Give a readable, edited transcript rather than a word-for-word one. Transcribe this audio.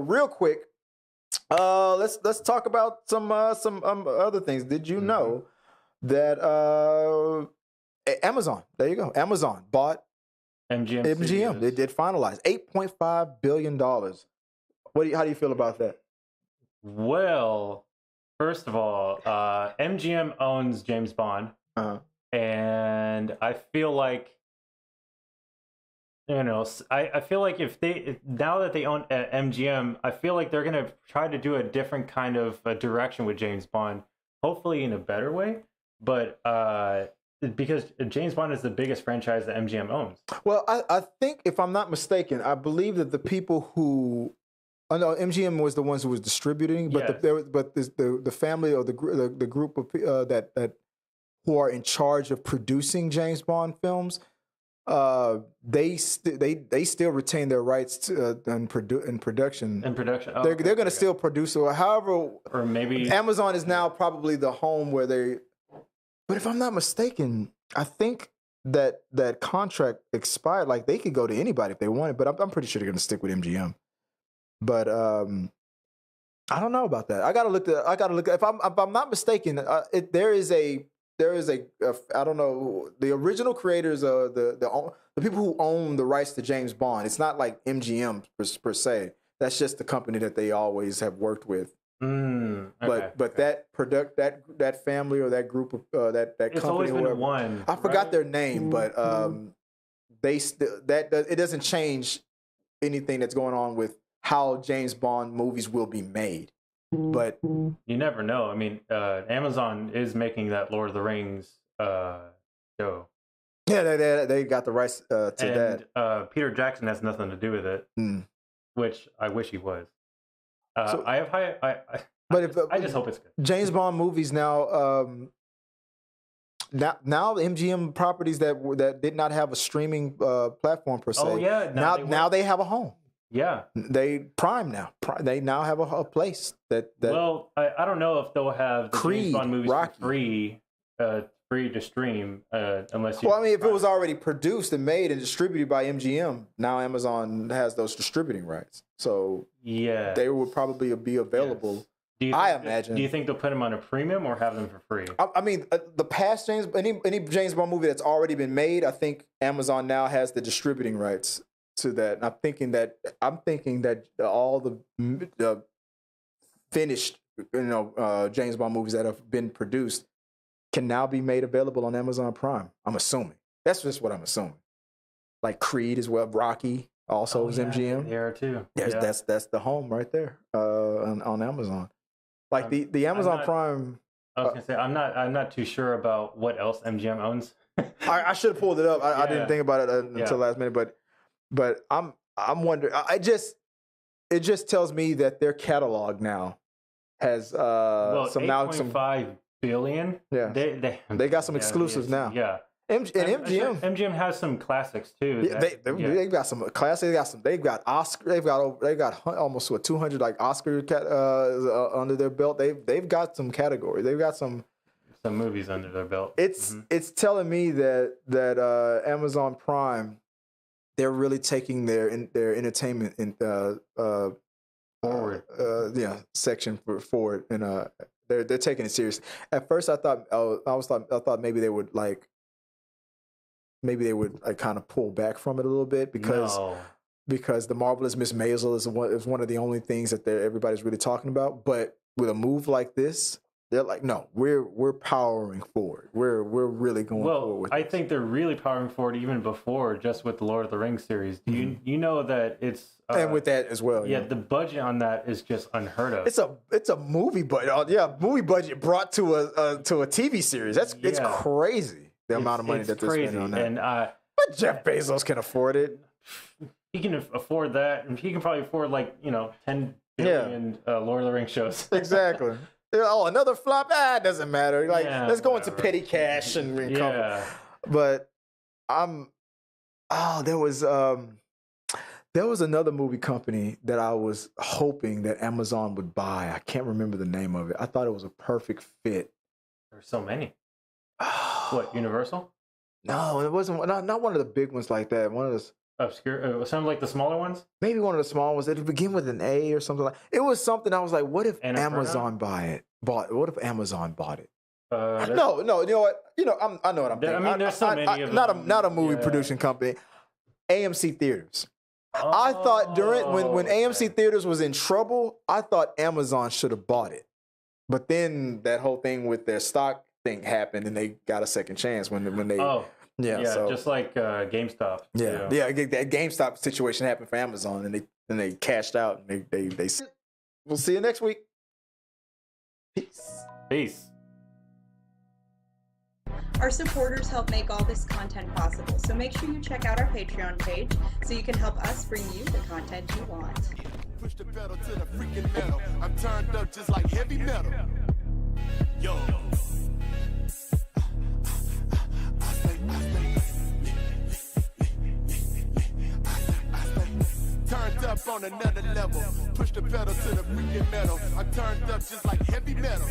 real quick, let's talk about some other things. Did you know that Amazon? There you go. Amazon bought MGM. MGM. They did finalize $8.5 billion. How do you feel about that? Well, first of all, MGM owns James Bond, and I feel like, I feel like now that they own MGM, I feel like they're gonna try to do a different kind of direction with James Bond, hopefully in a better way. But because James Bond is the biggest franchise that MGM owns. Well, I think, if I'm not mistaken, I believe that the people who, no, MGM was the ones who was distributing, but the family or the group of that who are in charge of producing James Bond films, they still retain their rights in production. Oh, they're going to still produce it. However, or maybe Amazon is now probably the home where they. But if I'm not mistaken, I think that contract expired. Like, they could go to anybody if they wanted, but I'm pretty sure they're going to stick with MGM. But I don't know about that. I gotta look. If I'm not mistaken, there is a I don't know, the original creators, the people who own the rights to James Bond. It's not like MGM per se. That's just the company that they always have worked with. But that family or that group of that it's company, always been one. I forgot their name, but it doesn't change anything that's going on with how James Bond movies will be made. But you never know. I mean, Amazon is making that Lord of the Rings show. Yeah, they got the rights to that. Peter Jackson has nothing to do with it, which I wish he was. I have high. I just hope it's good. James Bond movies now. Now the MGM properties that did not have a streaming platform per se. Oh yeah. Now they have a home. Yeah, they Prime now. They now have a place that. Well, I don't know if they'll have the Creed, James Bond movies Rocky. free to stream unless you. Well, I mean, if it was already produced and made and distributed by MGM, now Amazon has those distributing rights. So yeah, they would probably be available. Yes. I imagine. Do you think they'll put them on a premium or have them for free? I mean, the past any James Bond movie that's already been made, I think Amazon now has the distributing rights to that. And I'm thinking that all the finished, James Bond movies that have been produced can now be made available on Amazon Prime. I'm assuming. That's just what I'm assuming. Like Creed as well, Rocky also is MGM. There too. That's the home right there on Amazon. Like the Amazon Prime. I was gonna say I'm not too sure about what else MGM owns. I should have pulled it up. I didn't think about it until last minute, but I'm wondering. It just tells me that their catalog now has some $8.5 billion. Yeah, they got some exclusives now. Yeah. MGM has some classics too. They got some classics. They've got Oscar. They've got almost 200 like Oscar under their belt. They've got some categories. They've got some movies under their belt. It's telling me that Amazon Prime, they're really taking their entertainment forward. Section forward, and they're taking it serious. At first, I thought maybe they would kind of pull back from it a little bit because The Marvelous Miss Maisel is one of the only things that everybody's really talking about. But with a move like this, they're like, no, we're powering forward. We're really going forward with I this. think they're really powering forward even before, just with the Lord of the Rings series. You know that it's and with that as well. Yeah, the budget on that is just unheard of. It's a movie budget. Movie budget brought to a TV series. It's crazy. The amount of money that they're spending on that. And, but Jeff Bezos can afford it. He can afford that, and he can probably afford 10 billion Lord of the Rings shows. Exactly. Oh, another flop? It doesn't matter. Let's go into petty cash and recover. Yeah. But there was another movie company that I was hoping that Amazon would buy. I can't remember the name of it. I thought it was a perfect fit. There's so many. What, Universal? No, it wasn't. Not one of the big ones like that. One of those. obscure, some like the smaller ones. Maybe one of the small ones. It'll begin with an A or something like. It was something I was like, what if Annapurna? Amazon bought? What if Amazon bought it? No. No. You know what? I know what I'm thinking. I mean, there's so many of them. Not a movie producing company. AMC Theaters. I thought when AMC Theaters was in trouble, I thought Amazon should have bought it. But then that whole thing with their stock thing happened, and they got a second chance when they. So, just like GameStop. That GameStop situation happened for Amazon, and they cashed out, and they. We'll see you next week. Peace. Our supporters help make all this content possible, so make sure you check out our Patreon page so you can help us bring you the content you want. Push the pedal to the freaking metal. I'm turned up just like heavy metal. Yo. Turned up on another level. Push the pedal to the freaking metal. I'm turned up just like heavy metal.